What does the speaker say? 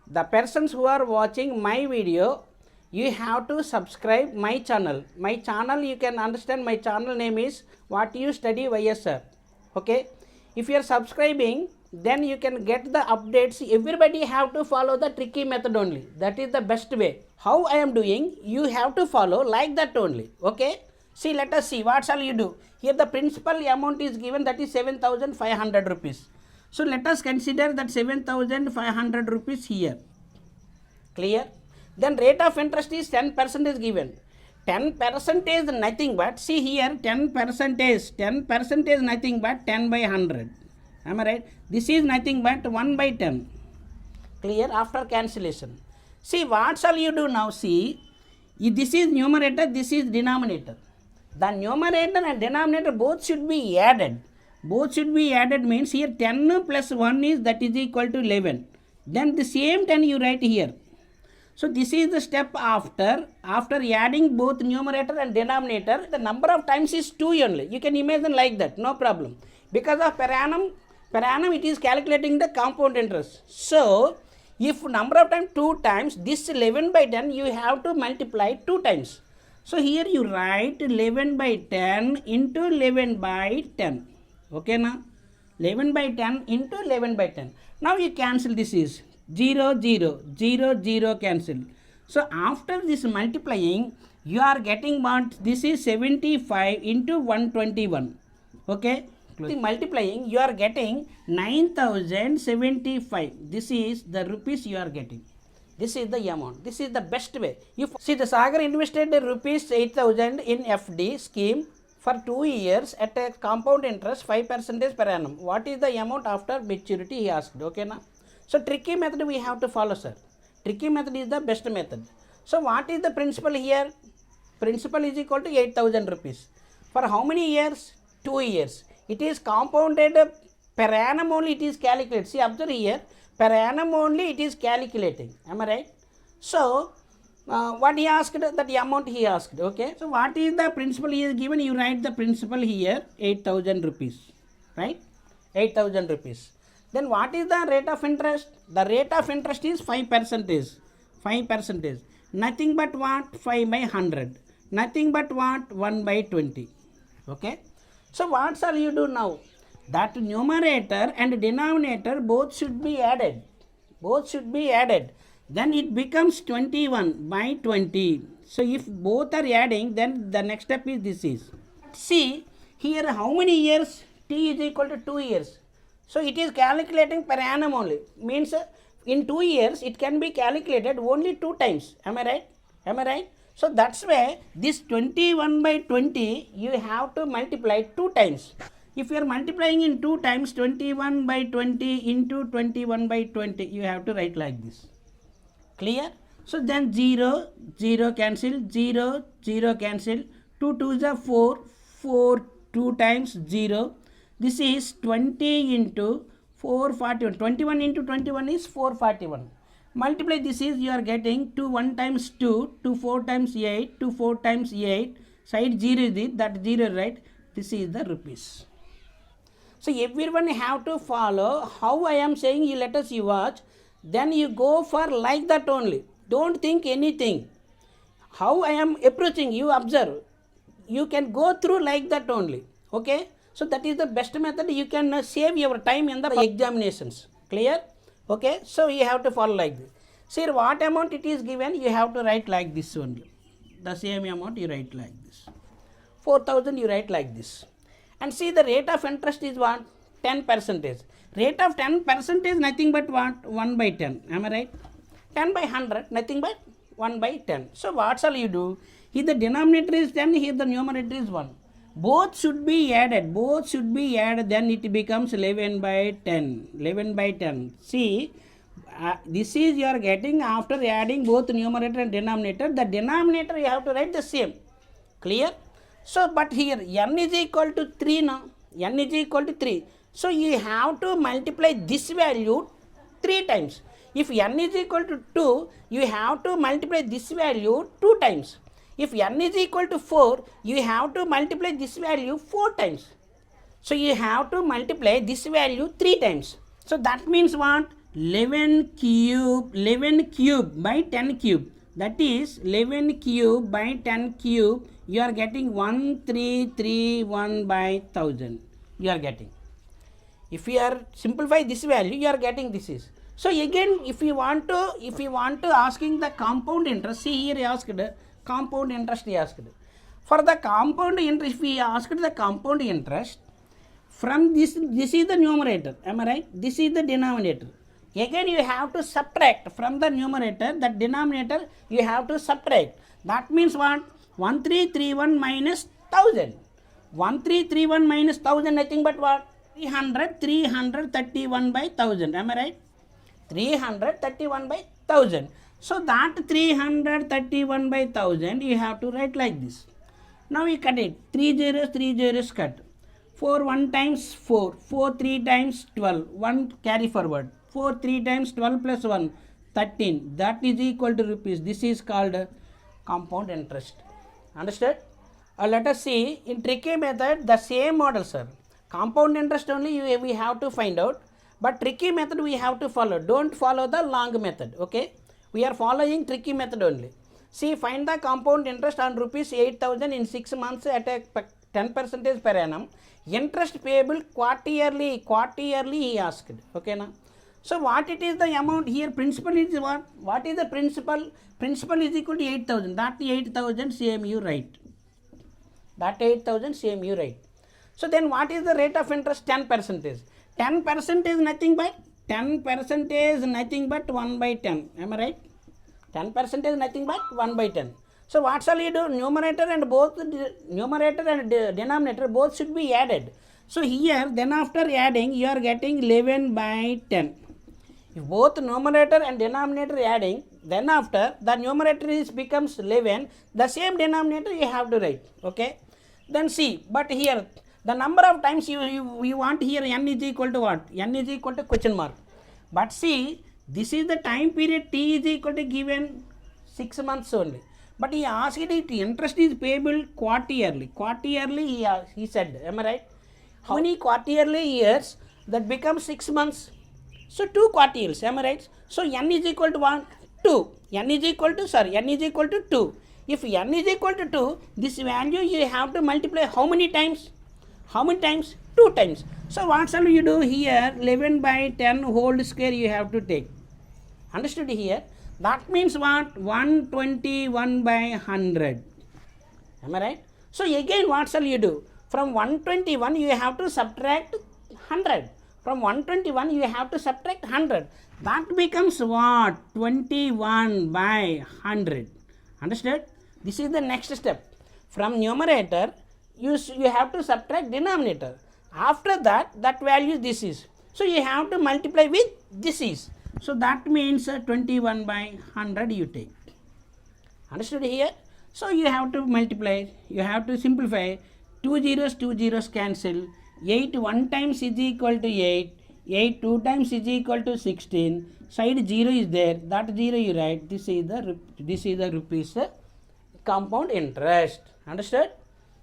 The persons who are watching my video, you have to subscribe my channel. My channel, you can understand, my channel name is What You Study YSR. Okay, if you are subscribing, then you can get the updates. Everybody have to follow the tricky method only. That is the best way. How I am doing, you have to follow like that only. Okay, see, let us see what shall you do. Here the principal amount is given, that is 7,500 rupees. So let us consider that 7,500 rupees here. Clear? Then rate of interest is 10% is given. 10% is nothing but, see here, 10% is nothing but 10 by 100. Am I right? This is nothing but 1 by 10. Clear? After cancellation. See, what shall you do now? See, this is numerator, this is denominator. The numerator and denominator both should be added. Both should be added means here 10 plus 1 is, that is equal to 11. Then the same 10 you write here. So this is the step after adding both numerator and denominator. The number of times is 2 only. You can imagine like that, no problem. Because of per annum it is calculating the compound interest. So if number of times 2 times, this 11 by 10 you have to multiply 2 times. So here you write 11 by 10 into 11 by 10. Okay now? 11 by 10 into 11 by 10. Now you cancel, this is 0, 0, 0, 0 cancel. So after this multiplying, you are getting what? This is 75 into 121. Okay? Multiplying, you are getting 9,075. This is the rupees you are getting. This is the amount. This is the best way. If see, the Sagar invested rupees 8,000 in FD scheme for 2 years at a compound interest 5% per annum. What is the amount after maturity, he asked. Okay na? So tricky method we have to follow, sir. Tricky method is the best method. So what is the principal here? Principal is equal to 8,000 rupees. For how many years? 2 years. It is compounded per annum only, it is calculated. See, observe here, per annum only it is calculating. Am I right? So what he asked, that amount he asked. Okay, so what is the principal he is given? You write the principal here, 8,000 rupees, right? 8,000 rupees. Then what is the rate of interest? The rate of interest is 5%. 5%. Nothing but what? 5 by 100. Nothing but what? 1 by 20. Okay. So what shall you do now? That numerator and denominator both should be added. Both should be added. Then it becomes 21 by 20. So if both are adding, then the next step is this is. See, here how many years? T is equal to 2 years. So it is calculating per annum only. Means in 2 years it can be calculated only 2 times. Am I right? Am I right? So that's why this 21 by 20 you have to multiply 2 times. If you are multiplying in 2 times, 21 by 20 into 21 by 20, you have to write like this. Clear? So then 0, 0 cancel, 0, 0 cancel, 2 2s are 4, 4 2 times 0. This is 20 into 441. 21 into 21 is 441. Multiply this is, you are getting 2 1 times 2, 2 4 times 8, 2 4 times 8. Side 0 is it, that 0, right? This is the rupees. So everyone have to follow how I am saying. You let us you watch. Then you go for like that only. Don't think anything. How I am approaching, you observe. You can go through like that only. Okay? So that is the best method. You can save your time in the examinations. Clear? Okay? So you have to follow like this. See what amount it is given, you have to write like this only. The same amount you write like this. 4,000 you write like this. And see the rate of interest is what? 10%. Rate of 10% is nothing but what? 1 by 10. Am I right? 10 by 100, nothing but 1 by 10. So what shall you do? Here the denominator is 10, here the numerator is 1. Both should be added. Both should be added. Then it becomes 11 by 10. 11 by 10. See, this is you are getting after adding both numerator and denominator. The denominator you have to write the same. Clear? So, but here n is equal to 3 now. N is equal to 3. So, you have to multiply this value 3 times. If n is equal to 2, you have to multiply this value 2 times. If n is equal to 4, you have to multiply this value 4 times. So you have to multiply this value 3 times. So that means what? 11 cube by 10 cube. That is 11 cube by 10 cube. You are getting 1331 by 1000. You are getting. If you are simplify this value, you are getting this is. So again, if you want to asking the compound interest, see here he asked compound interest. He asked for the compound interest. If we asked the compound interest from this is the numerator. Am I right? This is the denominator. Again, you have to subtract from the numerator, that denominator you have to subtract. That means what? 1331 minus 1000. 1331 minus 1000 nothing but what? 331 by 1000. Am I right? 331 by 1000. So that 331 by 1000 you have to write like this. Now we cut it. 3 zeros cut. 4 1 times 4. 4 3 times 12. 1 carry forward. 4 3 times 12 plus 1 13. That is equal to rupees. This is called compound interest. Understood? Let us see in tricky method the same model, sir. Compound interest only we have to find out, but tricky method we have to follow. Don't follow the long method. Okay, we are following tricky method only. See, find the compound interest on rupees 8,000 in 6 months at a 10% per annum. Interest payable quarterly he asked. Okay na? So what it is the amount here? Principal is what? What is the principal? Principal is equal to 8,000. That 8,000 same you write. That 8,000 same you write. So then what is the rate of interest? 10%. 10% is nothing but 10% is nothing but 1 by 10. Am I right? 10% is nothing but 1 by 10. So what shall you do? Numerator and denominator both should be added. So here then after adding you are getting 11 by 10. If both numerator and denominator adding, then after the numerator is becomes 11, the same denominator you have to write. Okay. Then see, but here the number of times you want here n is equal to what? N is equal to question mark. But see, this is the time period t is equal to given 6 months only. But he asked it interest is payable quarterly. Quarterly he said. Am I right? How many quarterly years? That becomes 6 months. So 2 quarters. Am I right? So n is equal to 1, 2. N is equal to 2. If n is equal to 2, this value you have to multiply how many times? How many times? 2 times. So what shall you do here? 11 by 10 whole square you have to take. Understood here? That means what? 121 by 100. Am I right? So again what shall you do? From 121 you have to subtract 100. From 121 you have to subtract 100. That becomes what? 21 by 100. Understood? This is the next step. From numerator you have to subtract denominator. After that value this is. So you have to multiply with this is. So that means 21 by 100 you take. Understood here? So you have to multiply, you have to simplify. 2 zeros cancel. 8 1 times is equal to 8. 8 2 times is equal to 16. Side 0 is there. That 0 you write. This is the rupees compound interest. Understood?